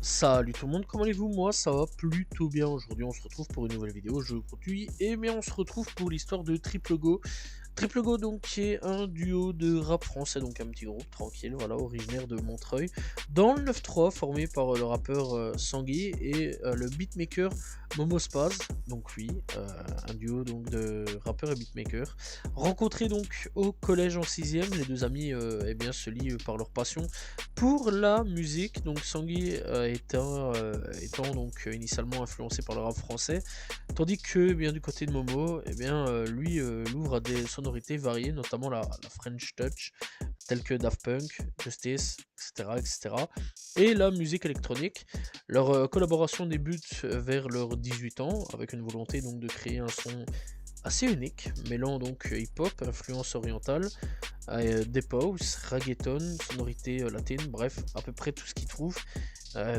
Salut tout le monde, comment allez-vous? Moi ça va plutôt bien. Aujourd'hui on se retrouve pour une nouvelle vidéo, je continue, et bien on se retrouve pour l'histoire de Triple Go. Triple Go donc qui est un duo de rap français, donc un petit groupe tranquille, voilà, originaire de Montreuil, dans le 9-3, formé par le rappeur Sangui et le beatmaker Momo Spaz. Donc oui, un duo donc de rappeur et beatmaker. Rencontrés donc au collège en 6ème, les deux amis eh bien, se lient par leur passion pour la musique. Donc Sangui étant donc initialement influencé par le rap français, tandis que bien du côté de Momo, eh bien, lui l'ouvre à des sonorités variées, notamment la French Touch, telles que Daft Punk, Justice, etc. etc. et la musique électronique. Leur collaboration débute vers leurs 18 ans, avec une volonté donc de créer un son assez unique, mêlant donc hip-hop, influence orientale, deep house, reggaeton, sonorité latine, bref, à peu près tout ce qu'ils trouvent.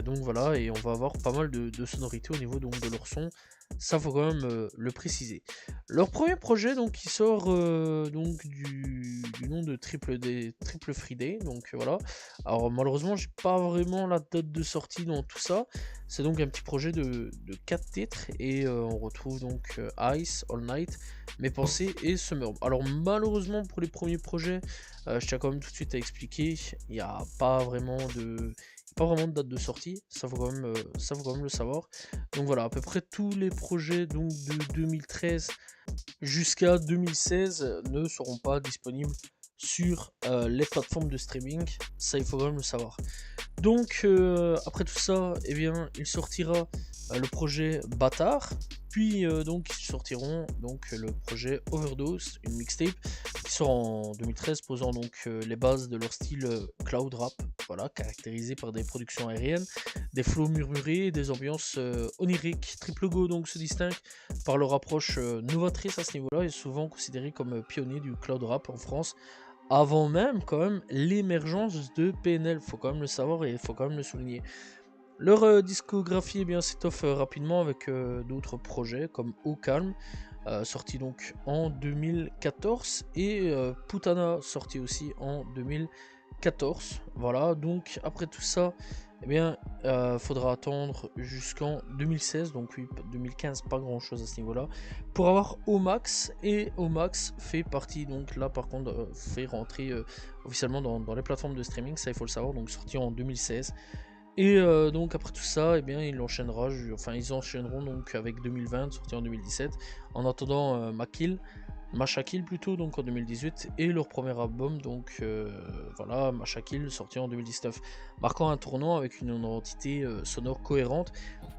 Donc voilà, et on va avoir pas mal de sonorités au niveau donc de leur son, ça faut quand même le préciser. Leur premier projet donc qui sort donc du nom de Triple Friday, donc voilà. Alors malheureusement j'ai pas vraiment la date de sortie dans tout ça, c'est donc un petit projet de 4 titres, et on retrouve donc Ice, All Night, Mes Pensées et Summer. Alors malheureusement pour les premiers projets, je tiens quand même tout de suite à expliquer, il n'y a pas vraiment de date de sortie, ça faut quand même le savoir. Donc voilà, à peu près tous les projets donc de 2013 jusqu'à 2016 ne seront pas disponibles sur les plateformes de streaming, ça il faut quand même le savoir. Donc après tout ça, eh bien, il sortira le projet Bâtard, puis donc ils sortiront donc le projet Overdose, une mixtape qui sort en 2013, posant donc les bases de leur style cloud rap, voilà, caractérisé par des productions aériennes, des flows murmurés, des ambiances oniriques. Triple Go donc se distingue par leur approche novatrice à ce niveau-là, et souvent considéré comme pionnier du cloud rap en France, avant même quand même l'émergence de PNL, faut quand même le savoir et il faut quand même le souligner. Leur discographie eh bien s'étoffe rapidement avec d'autres projets comme Au Calme, sorti donc en 2014, et Putana, sorti aussi en 2014. Voilà, donc après tout ça, eh bien, faudra attendre jusqu'en 2016, donc oui, 2015, pas grand chose à ce niveau-là, pour avoir Omax, et Omax fait partie, donc là par contre, fait rentrer officiellement dans les plateformes de streaming, ça il faut le savoir, donc sorti en 2016. Et donc après tout ça, eh bien, ils enchaîneront donc avec 2020, sorti en 2017, en attendant Mashakil plutôt, donc en 2018, et leur premier album, donc voilà, Mashakil, sorti en 2019, marquant un tournant avec une identité sonore cohérente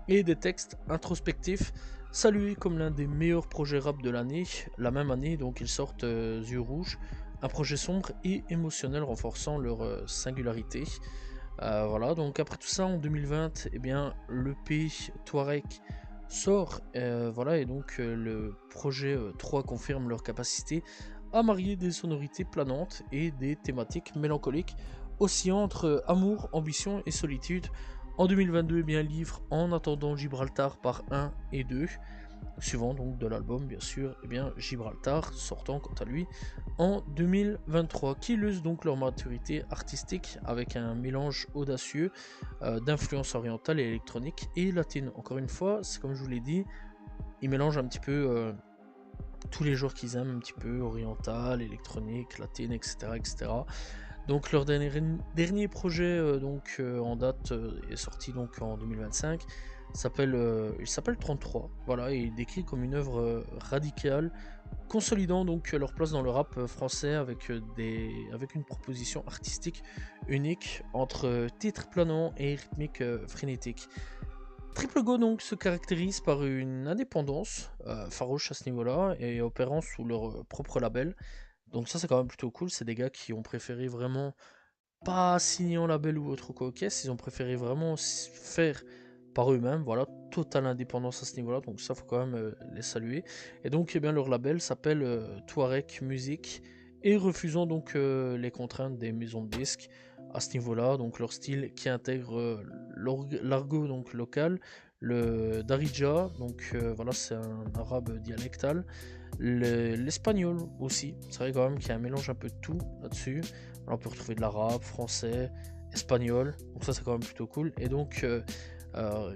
et des textes introspectifs, salués comme l'un des meilleurs projets rap de l'année. La même année, donc ils sortent Yeux Rouges, un projet sombre et émotionnel renforçant leur singularité. Voilà, donc après tout ça, en 2020, eh bien, l'EP Touareg sort, voilà, et donc le projet 3 confirme leur capacité à marier des sonorités planantes et des thématiques mélancoliques, oscillant entre amour, ambition et solitude. En 2022, eh bien, livre En attendant Gibraltar par 1 et 2, suivant donc de l'album bien sûr, et bien Gibraltar, sortant quant à lui en 2023, qui illustrent donc leur maturité artistique avec un mélange audacieux d'influences orientales et électroniques et latines. Encore une fois, c'est comme je vous l'ai dit, ils mélangent un petit peu tous les genres qu'ils aiment, un petit peu oriental, électronique, latine, etc. etc. Donc leur dernier projet en date est sorti donc en 2025. Il s'appelle 33. Voilà, et il décrit comme une œuvre radicale, consolidant donc leur place dans le rap français avec avec une proposition artistique unique entre titres planants et rythmiques frénétiques. Triple Go donc se caractérise par une indépendance farouche à ce niveau-là, et opérant sous leur propre label. Donc ça c'est quand même plutôt cool, c'est des gars qui ont préféré vraiment pas signer en label ou autre quoi, caisse, ils ont préféré vraiment faire par eux-mêmes, voilà, totale indépendance à ce niveau-là, donc ça faut quand même les saluer. Et donc eh bien leur label s'appelle Touareg Music, et refusant donc les contraintes des maisons de disques à ce niveau-là, donc leur style qui intègre l'argot donc local, le darija, donc voilà, c'est un arabe dialectal, l'espagnol aussi. C'est vrai quand même qu'il y a un mélange un peu de tout là-dessus. Alors, on peut retrouver de l'arabe, français, espagnol, donc ça c'est quand même plutôt cool. Et donc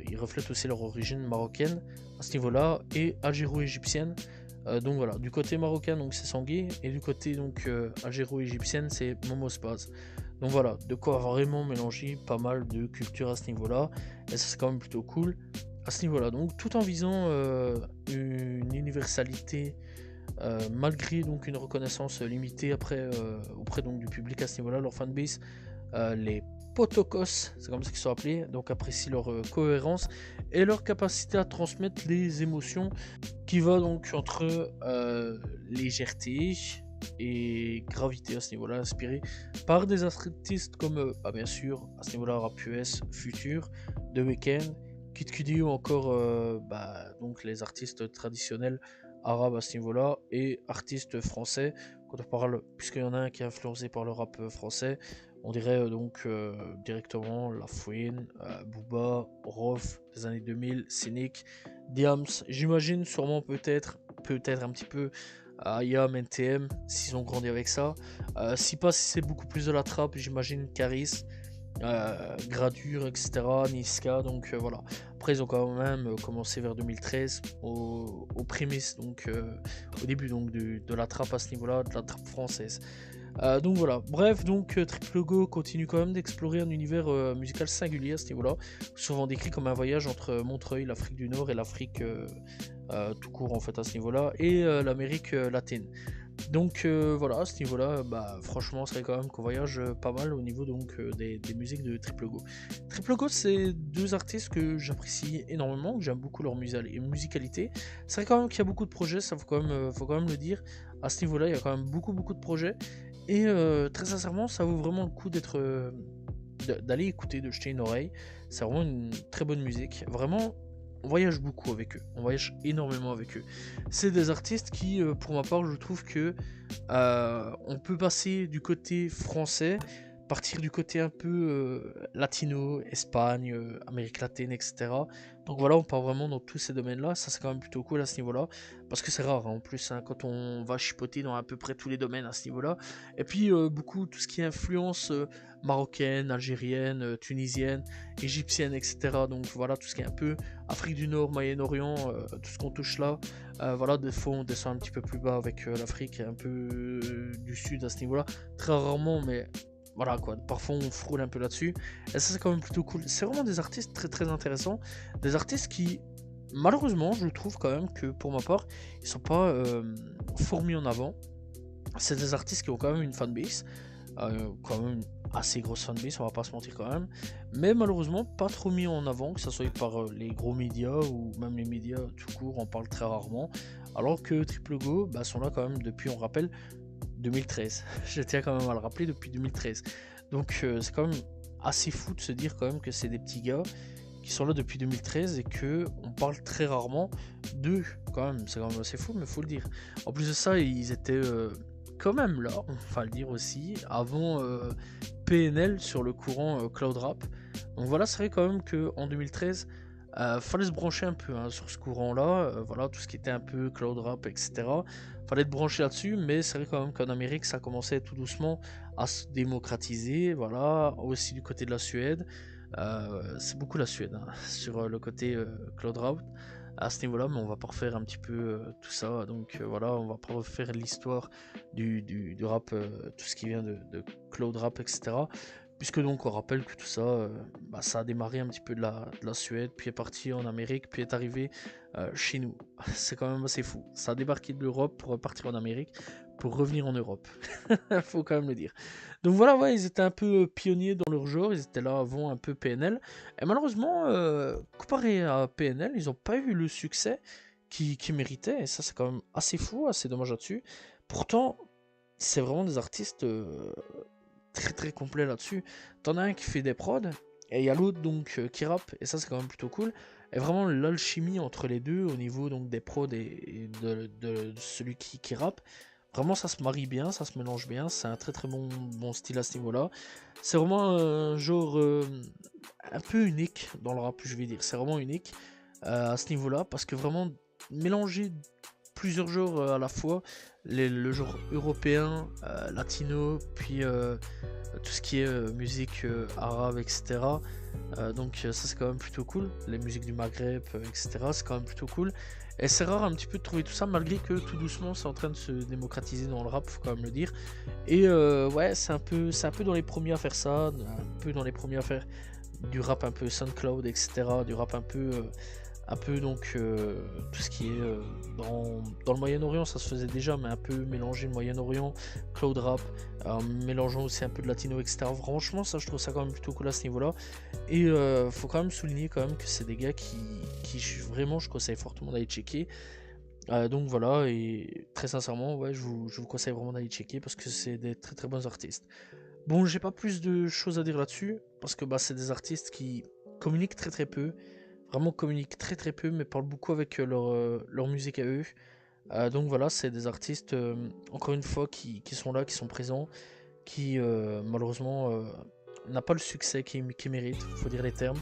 ils reflètent aussi leur origine marocaine à ce niveau-là et algéro-égyptienne. Donc voilà, du côté marocain donc c'est Sangué et du côté donc algéro-égyptienne c'est Momo Spaz. Donc voilà, de quoi vraiment mélanger pas mal de cultures à ce niveau-là et ça c'est quand même plutôt cool à ce niveau-là. Donc tout en visant une universalité malgré donc une reconnaissance limitée auprès donc du public à ce niveau-là, leur fanbase, les Potokos, c'est comme ça qu'ils sont appelés, donc apprécient leur cohérence et leur capacité à transmettre les émotions qui va donc entre légèreté et gravité à ce niveau-là, inspiré par des artistes comme bien sûr à ce niveau-là Rap US, Future, The Weeknd, Kid Cudi ou encore donc les artistes traditionnels arabes à ce niveau-là et artistes français. Quand on parle, puisqu'il y en a un qui est influencé par le rap français, on dirait donc directement La Fouine, Booba, Rof des années 2000, Cynic, Diams, j'imagine sûrement peut-être un petit peu IAM, NTM, s'ils ont grandi avec ça. Si pas, si c'est beaucoup plus de la trappe, j'imagine Caris, Gradure, etc., Niska, donc voilà. Après, ils ont quand même commencé vers 2013, aux prémices, donc au début donc, de la trappe à ce niveau-là, de la trappe française. Donc voilà, bref, donc Triple Go continue quand même d'explorer un univers musical singulier à ce niveau-là, souvent décrit comme un voyage entre Montreuil, l'Afrique du Nord et l'Afrique tout court en fait à ce niveau-là, et l'Amérique latine. Donc voilà, à ce niveau-là, franchement, c'est quand même qu'on voyage pas mal au niveau donc des musiques de Triple Go. Triple Go, c'est deux artistes que j'apprécie énormément, que j'aime beaucoup leur musicalité. C'est vrai quand même qu'il y a beaucoup de projets, ça faut quand même le dire. À ce niveau-là, il y a quand même beaucoup de projets. Et très sincèrement, ça vaut vraiment le coup d'aller écouter, de jeter une oreille. C'est vraiment une très bonne musique. Vraiment, on voyage beaucoup avec eux. On voyage énormément avec eux. C'est des artistes qui, pour ma part, je trouve que on peut passer du côté français, partir du côté un peu latino, Espagne, Amérique latine, etc. Donc voilà, on part vraiment dans tous ces domaines-là. Ça, c'est quand même plutôt cool à ce niveau-là. Parce que c'est rare, hein, en plus, hein, quand on va chipoter dans à peu près tous les domaines à ce niveau-là. Et puis, beaucoup, tout ce qui est influence marocaine, algérienne, tunisienne, égyptienne, etc. Donc voilà, tout ce qui est un peu Afrique du Nord, Moyen-Orient, tout ce qu'on touche là. Voilà, des fois, on descend un petit peu plus bas avec l'Afrique, un peu du Sud à ce niveau-là. Très rarement, mais voilà quoi, parfois on frôle un peu là-dessus, et ça c'est quand même plutôt cool. C'est vraiment des artistes très très intéressants, des artistes qui, malheureusement, je trouve quand même que pour ma part, ils sont pas fourmis en avant. C'est des artistes qui ont quand même une fanbase, quand même une assez grosse fanbase, on va pas se mentir quand même, mais malheureusement pas trop mis en avant, que ce soit par les gros médias ou même les médias tout court, on parle très rarement, alors que Triple Go sont là quand même depuis, on rappelle, 2013. Je tiens quand même à le rappeler, depuis 2013. Donc c'est quand même assez fou de se dire quand même que c'est des petits gars qui sont là depuis 2013 et que on parle très rarement d'eux quand même. C'est quand même assez fou, mais faut le dire. En plus de ça, ils étaient quand même là, on va le dire aussi, avant PNL sur le courant Cloud Rap. Donc voilà, c'est vrai quand même qu'en 2013, fallait se brancher un peu sur ce courant-là, voilà, tout ce qui était un peu Cloud Rap, etc. Fallait être branché là-dessus, mais c'est vrai quand même qu'en Amérique, ça commençait tout doucement à se démocratiser, voilà, aussi du côté de la Suède. C'est beaucoup la Suède, hein, sur le côté Cloud Rap à ce niveau-là, mais on va pas refaire un petit peu tout ça, donc voilà, on va pas refaire l'histoire du rap, tout ce qui vient de Cloud Rap, etc. Puisque donc on rappelle que tout ça, ça a démarré un petit peu de la Suède, puis est parti en Amérique, puis est arrivé chez nous. C'est quand même assez fou. Ça a débarqué de l'Europe pour partir en Amérique, pour revenir en Europe. Faut quand même le dire. Donc voilà, ouais, ils étaient un peu pionniers dans leur genre, ils étaient là avant un peu PNL. Et malheureusement, comparé à PNL, ils n'ont pas eu le succès qu'ils méritaient. Et ça, c'est quand même assez fou, assez dommage là-dessus. Pourtant, c'est vraiment des artistes très très complet là-dessus. T'en as un qui fait des prods, et il y a l'autre donc qui rappe, et ça c'est quand même plutôt cool. Et vraiment l'alchimie entre les deux au niveau donc des prods et de celui qui rappe, vraiment ça se marie bien, ça se mélange bien, c'est un très très bon style à ce niveau-là. C'est vraiment un genre un peu unique dans le rap, je vais dire. C'est vraiment unique à ce niveau-là, parce que vraiment mélanger plusieurs genres à la fois, le genre européen, latino, puis tout ce qui est musique arabe, etc. Donc ça c'est quand même plutôt cool, les musiques du Maghreb, etc. C'est quand même plutôt cool. Et c'est rare un petit peu de trouver tout ça, malgré que tout doucement c'est en train de se démocratiser dans le rap, faut quand même le dire. Et ouais, c'est un peu dans les premiers à faire ça, un peu dans les premiers à faire du rap un peu SoundCloud, etc. Du rap un peu donc tout ce qui est dans le Moyen-Orient, ça se faisait déjà, mais un peu mélanger le Moyen-Orient, Cloud Rap, mélangeant aussi un peu de latino, etc. Franchement, ça je trouve ça quand même plutôt cool à ce niveau-là. Et faut quand même souligner quand même que c'est des gars qui vraiment je conseille fortement d'aller checker. Donc voilà, et très sincèrement, ouais, je vous conseille vraiment d'aller checker parce que c'est des très très bons artistes. Bon, j'ai pas plus de choses à dire là-dessus, parce que bah, c'est des artistes qui communiquent très très peu, vraiment communiquent très très peu, mais parlent beaucoup avec leur musique à eux. Donc voilà, c'est des artistes, encore une fois, qui sont là, qui sont présents, qui malheureusement n'a pas le succès qu'il mérite, faut dire les termes.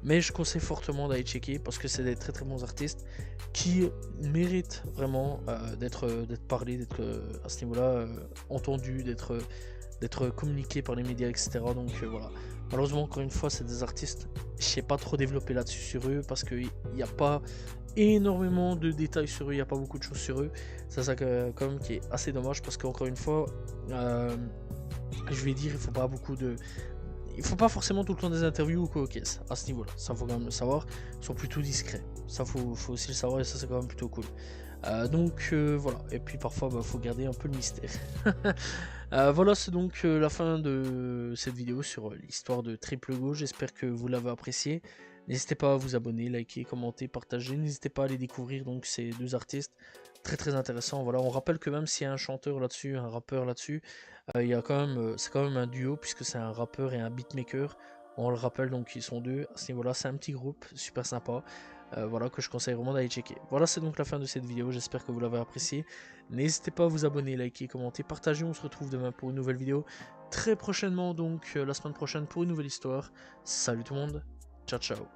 Mais je conseille fortement d'aller checker parce que c'est des très très bons artistes qui méritent vraiment d'être parlés, d'être à ce niveau-là entendus, d'être communiqués par les médias, etc. Donc voilà. Malheureusement, encore une fois, c'est des artistes, je sais pas trop développer là-dessus sur eux parce qu'il n'y a pas énormément de détails sur eux, il n'y a pas beaucoup de choses sur eux. C'est ça quand même qui est assez dommage parce qu'encore une fois, je vais dire, il faut pas forcément tout le temps des interviews ou quoi, ok, à ce niveau-là, ça faut quand même le savoir, ils sont plutôt discrets, ça faut aussi le savoir et ça c'est quand même plutôt cool. Donc voilà, et puis parfois bah, faut garder un peu le mystère. Voilà, c'est donc la fin de cette vidéo sur l'histoire de Triple Go, j'espère que vous l'avez apprécié. N'hésitez pas à vous abonner, liker, commenter, partager, n'hésitez pas à aller découvrir donc ces deux artistes très très intéressants. Voilà, on rappelle que même s'il y a un chanteur là-dessus, un rappeur là-dessus, il y a quand même, c'est quand même un duo puisque c'est un rappeur et un beatmaker. On le rappelle donc ils sont deux à ce niveau-là, c'est un petit groupe super sympa. Voilà que je conseille vraiment d'aller checker. Voilà, c'est donc la fin de cette vidéo, j'espère que vous l'avez apprécié. N'hésitez pas à vous abonner, liker, commenter, partager. On se retrouve demain pour une nouvelle vidéo. Très prochainement donc, la semaine prochaine pour une nouvelle histoire. Salut tout le monde, ciao ciao.